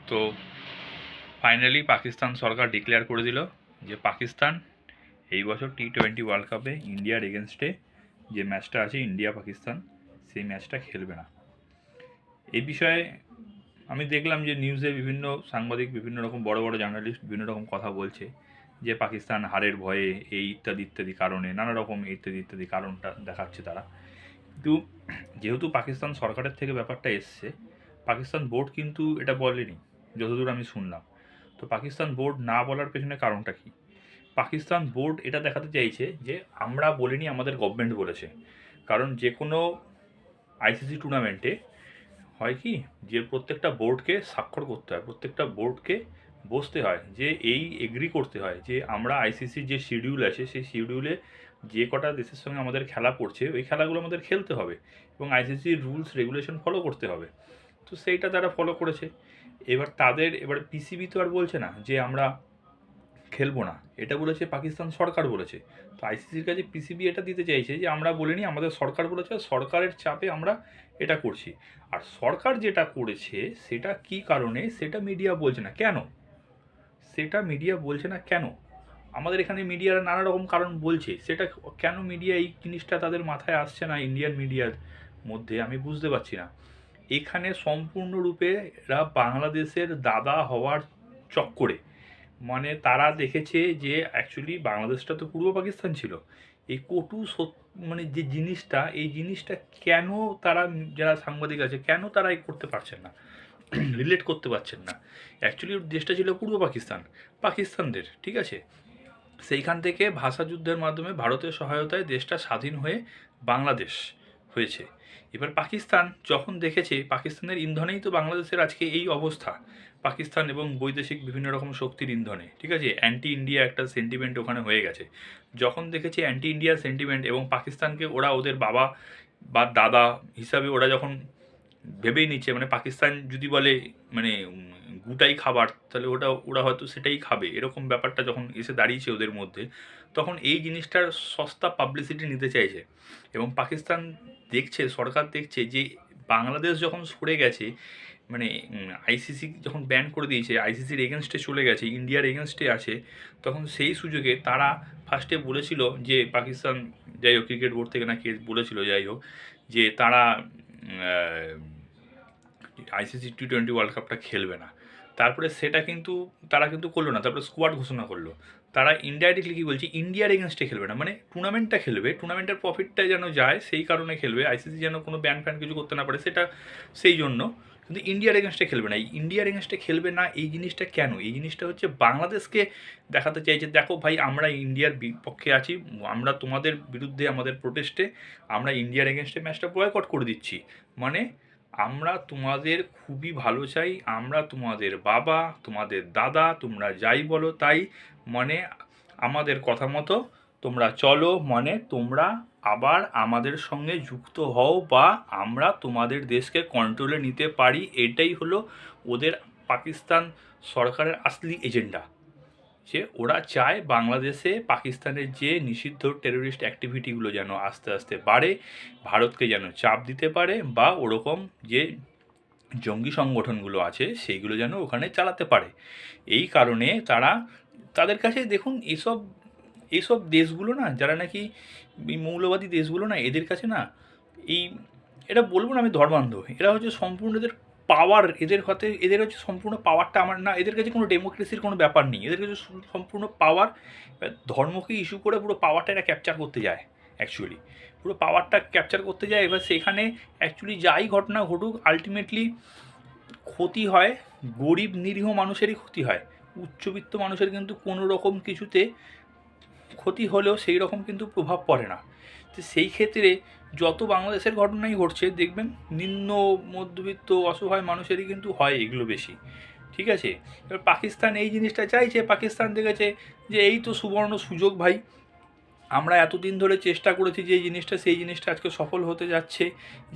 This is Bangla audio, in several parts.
তো ফাইনালি পাকিস্তান সরকার ডিক্লেয়ার করে দিল যে পাকিস্তান এই বছর T20 ওয়ার্ল্ড কাপে ইন্ডিয়ার এগেনস্টে যে ম্যাচটা আছে ইন্ডিয়া পাকিস্তান, সেই ম্যাচটা খেলবে না। এই বিষয়ে আমি দেখলাম যে নিউজে বিভিন্ন সাংবাদিক, বিভিন্ন রকম বড় বড় জার্নালিস্ট বিভিন্ন রকম কথা বলছে যে পাকিস্তান হারের ভয়ে এই ইত্যাদি ইত্যাদি কারণে, নানা রকম ইত্যাদি ইত্যাদি কারণটা দেখাচ্ছে তারা। কিন্তু যেহেতু পাকিস্তান সরকারের থেকে ব্যাপারটা এসছে, পাকিস্তান বোর্ড কিন্তু এটা বলেনি যতদূর আমি শুনলাম। তো পাকিস্তান বোর্ড না বলার পেছনে কারণটা কি? পাকিস্তান বোর্ড এটা দেখাতে চাইছে যে আমরা বলিনি, আমাদের গভর্নমেন্ট বলেছে। কারণ যে কোনো আইসিসি টুর্নামেন্টে হয় কি, যে প্রত্যেকটা বোর্ডকে স্বাক্ষর করতে হয়, প্রত্যেকটা বোর্ডকে বসতে হয়, যে এই এগ্রি করতে হয় যে আমরা আইসিসির যে শিডিউল আছে সেই শিডিউলে যে কটা দেশের সঙ্গে আমাদের খেলা পড়ছে ওই খেলাগুলো আমাদের খেলতে হবে এবং আইসিসির রুলস রেগুলেশন ফলো করতে হবে। তো সেইটা তারা ফলো করেছে। এবার পিসিবি তো আর বলছে না যে আমরা খেলবো না, এটা বলেছে পাকিস্তান সরকার বলেছে। তো আইসিসির কাছে পিসিবি এটা দিতে চাইছে যে আমরা বলিনি, আমাদের সরকার বলেছে, সরকারের চাপে আমরা এটা করছি। আর সরকার যেটা করেছে সেটা কি কারণে সেটা মিডিয়া বলছে না কেন, সেটা মিডিয়া বলছে না কেন। আমাদের এখানে মিডিয়ারা নানা রকম কারণ বলছে, সেটা কেন মিডিয়া এই জিনিসটা তাদের মাথায় আসছে না ইন্ডিয়ান মিডিয়ার মধ্যে আমি বুঝতে পারছি না। এখানে সম্পূর্ণরূপে এরা বাংলাদেশের দাদা হওয়ার চক্করে, মানে তারা দেখেছে যে অ্যাকচুয়ালি বাংলাদেশটা তো পূর্ব পাকিস্তান ছিল। এই মানে যে জিনিসটা, এই জিনিসটা কেন তারা, যারা সাংবাদিক আছে কেন তারা করতে পারছেন না, রিলেট করতে পারছেন না। অ্যাকচুয়ালি দেশটা ছিল পূর্ব পাকিস্তান, পাকিস্তানদের, ঠিক আছে। সেইখান থেকে ভাষা যুদ্ধের মাধ্যমে ভারতের সহায়তায় দেশটা স্বাধীন হয়ে বাংলাদেশ হয়েছে। এবার পাকিস্তান যখন দেখেছে পাকিস্তানের ইন্ধনেই তো বাংলাদেশের আজকে এই অবস্থা, পাকিস্তান এবং বৈদেশিক বিভিন্ন রকম শক্তির ইন্ধনে, ঠিক আছে, অ্যান্টি ইন্ডিয়া একটা সেন্টিমেন্ট ওখানে হয়ে গেছে। যখন দেখেছে অ্যান্টি ইন্ডিয়া সেন্টিমেন্ট এবং পাকিস্তানকে ওরা ওদের বাবা বা দাদা হিসাবে ওরা যখন ভেবেই নিচ্ছে, মানে পাকিস্তান যদি বলে মানে গুটাই খাবার, তাহলে ওরা হয়তো সেটাই খাবে, এরকম ব্যাপারটা যখন এসে দাঁড়িয়েছে ওদের মধ্যে, তখন এই জিনিসটার সস্তা পাবলিসিটি নিতে চাইছে। এবং পাকিস্তান দেখছে, সরকার দেখছে যে বাংলাদেশ যখন সরে গেছে, মানে আইসিসি যখন ব্যান করে দিয়েছে, আইসিসির এগেনস্টে চলে গেছে, ইন্ডিয়ার এগেনস্টে আছে, তখন সেই সুযোগে তারা ফার্স্টে বলেছিল যে পাকিস্তান, যাই হোক ক্রিকেট বোর্ড থেকে নাকি বলেছিল, যাই হোক, যে তারা আইসিসি T20 ওয়ার্ল্ড কাপটা খেলবে না। তারপরে সেটা কিন্তু তারা কিন্তু করলো না, তারপরে স্কোয়াড ঘোষণা করলো। তারা ইনডাইরেক্টলি কী বলছে, ইন্ডিয়ার এগেনস্টে খেলবে না, মানে টুর্নামেন্টটা খেলবে, টুর্নামেন্টের প্রফিটটা যেন যায় সেই কারণে খেলবে, আইসিসি যেন কোনো ব্যান ফ্যান কিছু করতে না পারে সেটা, সেই জন্য। কিন্তু ইন্ডিয়ার এগেনস্টে খেলবে না। এই ইন্ডিয়ার এগেনস্টে খেলবে না এই জিনিসটা কেন? এই জিনিসটা হচ্ছে বাংলাদেশকে দেখাতে চাইছে, দেখো ভাই আমরা ইন্ডিয়ার বিপক্ষে আছি, আমরা তোমাদের বিরুদ্ধে আমাদের প্রোটেস্টে আমরা ইন্ডিয়ার এগেনস্টে ম্যাচটা বয়কট করে দিচ্ছি। মানে আমরা তোমাদের খুবই ভালো চাই, আমরা তোমাদের বাবা, তোমাদের দাদা, তোমরা যাই বলো তাই, মানে আমাদের কথা মতো তোমরা চলো, মানে তোমরা আবার আমাদের সঙ্গে যুক্ত হও বা আমরা তোমাদের দেশকে কন্ট্রোলে নিতে পারি। এটাই হলো ওদের পাকিস্তান সরকারের আসলি এজেন্ডা, যে ওরা চায় বাংলাদেশে পাকিস্তানের যে নিষিদ্ধ টেরোরিস্ট অ্যাক্টিভিটিগুলো যেন আস্তে আস্তে বাড়ে, ভারতকে যেন চাপ দিতে পারে, বা ওরকম যে জঙ্গি সংগঠনগুলো আছে সেইগুলো যেন ওখানে চালাতে পারে। এই কারণে তাদের কাছে দেখুন, এইসব দেশগুলো না, যারা নাকি এই মৌলবাদী দেশগুলো না, এদের কাছে না এই, এটা বলবো না আমি ধর্মান্ধ, এরা হচ্ছে সম্পূর্ণ এদের পাওয়ার, এদের হচ্ছে সম্পূর্ণ পাওয়ারটা, আমার না, এদের কাছে কোনো ডেমোক্রেসির কোনো ব্যাপার নেই, এদের কাছে সম্পূর্ণ পাওয়ার, ধর্মকে ইস্যু করে পুরো পাওয়ারটা এরা ক্যাপচার করতে যায়। অ্যাকচুয়ালি পুরো পাওয়ারটা ক্যাপচার করতে যায়। এবার সেখানে অ্যাকচুয়ালি যাই ঘটনা ঘটুক, আলটিমেটলি ক্ষতি হয় গরিব নিরীহ মানুষেরই ক্ষতি হয়, উচ্চবিত্ত মানুষের কিন্তু কোনো রকম কিছুতে ক্ষতি হলেও সেই রকম কিন্তু প্রভাব পড়ে না। তো সেই ক্ষেত্রে যত বাংলাদেশের ঘটনাই ঘটছে দেখবেন নিম্ন মধ্যবিত্ত অসহায় মানুষেরই কিন্তু হয় এগুলো বেশি, ঠিক আছে। এবার পাকিস্তান এই জিনিসটা চাইছে, পাকিস্তান দেখেছে যে এই তো সুবর্ণ সুযোগ ভাই, আমরা এতদিন ধরে চেষ্টা করেছি যে এই জিনিসটা, সেই জিনিসটা আজকে সফল হতে যাচ্ছে,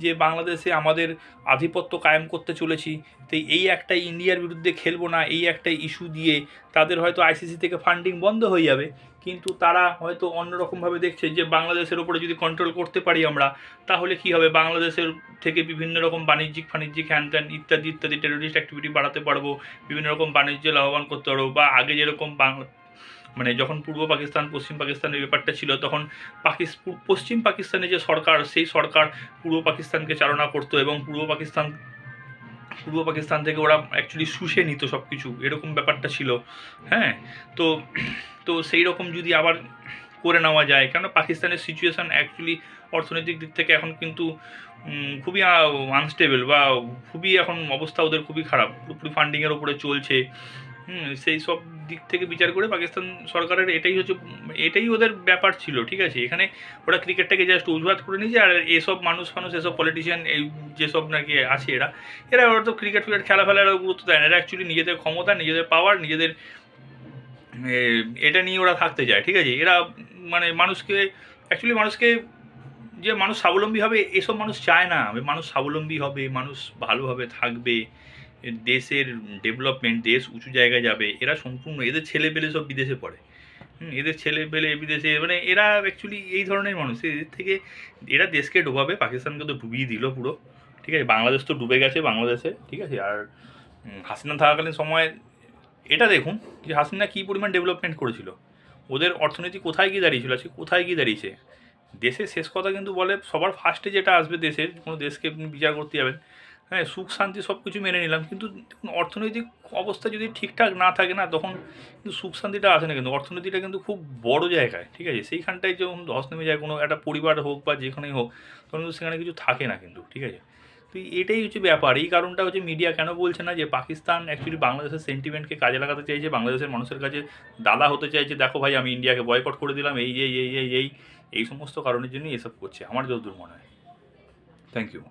যে বাংলাদেশে আমাদের আধিপত্য কায়েম করতে চলেছি। তো এই একটা ইন্ডিয়ার বিরুদ্ধে খেলবো না, এই একটা ইস্যু দিয়ে তাদের হয়তো আইসিসি থেকে ফান্ডিং বন্ধ হয়ে যাবে, কিন্তু তারা হয়তো অন্যরকমভাবে দেখছে যে বাংলাদেশের ওপরে যদি কন্ট্রোল করতে পারি আমরা, তাহলে কি হবে, বাংলাদেশের থেকে বিভিন্ন রকম বাণিজ্যিক হ্যান ত্যান ইত্যাদি ইত্যাদি টেরোরিস্ট অ্যাক্টিভিটি বাড়াতে পারবো, বিভিন্ন রকম বাণিজ্য লাভবান করতে পারবো। বা আগে যেরকম মানে যখন পূর্ব পাকিস্তান পশ্চিম পাকিস্তানের ব্যাপারটা ছিল, তখন পশ্চিম পাকিস্তানে যে সরকার, সেই সরকার পূর্ব পাকিস্তানকে চালনা করতো এবং পূর্ব পাকিস্তান থেকে ওরা অ্যাকচুয়ালি শুষে নিত সব কিছু, এরকম ব্যাপারটা ছিল। হ্যাঁ, তো তো সেই রকম যদি আবার করে নেওয়া যায়, কেন পাকিস্তানের সিচুয়েশান অ্যাকচুয়ালি অর্থনৈতিক দিক থেকে এখন কিন্তু খুবই আনস্টেবল, বা খুবই এখন অবস্থা ওদের খুবই খারাপ, পুরোপুরি ফান্ডিংয়ের ওপরে চলছে। সেই সব দিক থেকে বিচার করে পাকিস্তান সরকারের এটাই ওদের ব্যাপার ছিল, ঠিক আছে। এখানে ওরা ক্রিকেটটাকে জাস্ট অজুহাত করে নিয়েছে, আর এসব মানুষ এসব পলিটিশিয়ান, এই যেসব নাকি আছে ওরা তো ক্রিকেট খেলা ফেলার গুরুত্ব দেয় না। এরা অ্যাকচুয়ালি নিজেদের ক্ষমতা, নিজেদের পাওয়ার, নিজেদের এটা নিয়ে ওরা থাকতে চায়, ঠিক আছে। এরা মানে মানুষকে যে মানুষ স্বাবলম্বী হবে, এসব মানুষ চায় না। মানুষ স্বাবলম্বী হবে, মানুষ ভালোভাবে থাকবে, দেশের ডেভেলপমেন্ট, দেশ উঁচু জায়গায় যাবে। এরা সম্পূর্ণ, এদের ছেলেপেলে সব বিদেশে পড়ে, এদের ছেলেপেলে বিদেশে, মানে এরা অ্যাকচুয়ালি এই ধরনের মানুষ। এদের থেকে এরা দেশকে ডোবাবে, পাকিস্তানকে তো ডুবিয়ে দিল পুরো, ঠিক আছে। বাংলাদেশ তো ডুবে গেছে বাংলাদেশে, ঠিক আছে। আর হাসিনা থাকাকালীন সময় এটা দেখুন যে হাসিনা কী পরিমাণ ডেভেলপমেন্ট করেছিল, ওদের অর্থনীতি কোথায় গিয়ে দাঁড়িয়েছিল, আজকে কোথায় গিয়ে দাঁড়িয়েছে। দেশের শেষ কথা কিন্তু বলে, সবার ফার্স্টে যেটা আসবে দেশের, কোনো দেশকে আপনি বিচার করতে যাবেন, হ্যাঁ, সুখ শান্তি সব কিছু মেনে নিলাম, কিন্তু দেখুন অর্থনৈতিক অবস্থা যদি ঠিকঠাক না থাকে না, তখন কিন্তু সুখ শান্তিটা আসে না। কিন্তু অর্থনীতিটা কিন্তু খুব বড় জায়গায়, ঠিক আছে, সেইখানটায় যখন ধস নেমে যায় কোনো একটা পরিবার হোক বা যেখানেই হোক, তখন কিন্তু সেখানে কিছু থাকে না কিন্তু, ঠিক আছে। তো এটাই হচ্ছে ব্যাপার। এই কারণটা হচ্ছে মিডিয়া কেন বলছে না যে পাকিস্তান অ্যাকচুয়ালি বাংলাদেশের সেন্টিমেন্টকে কাজে লাগাতে চাইছে, বাংলাদেশের মানুষের কাছে দাদা হতে চাইছে, দেখো ভাই আমি ইন্ডিয়াকে বয়কট করে দিলাম, এই সমস্ত কারণের জন্যই এসব করছে, আমার যতদূর মনে হয়। Thank you.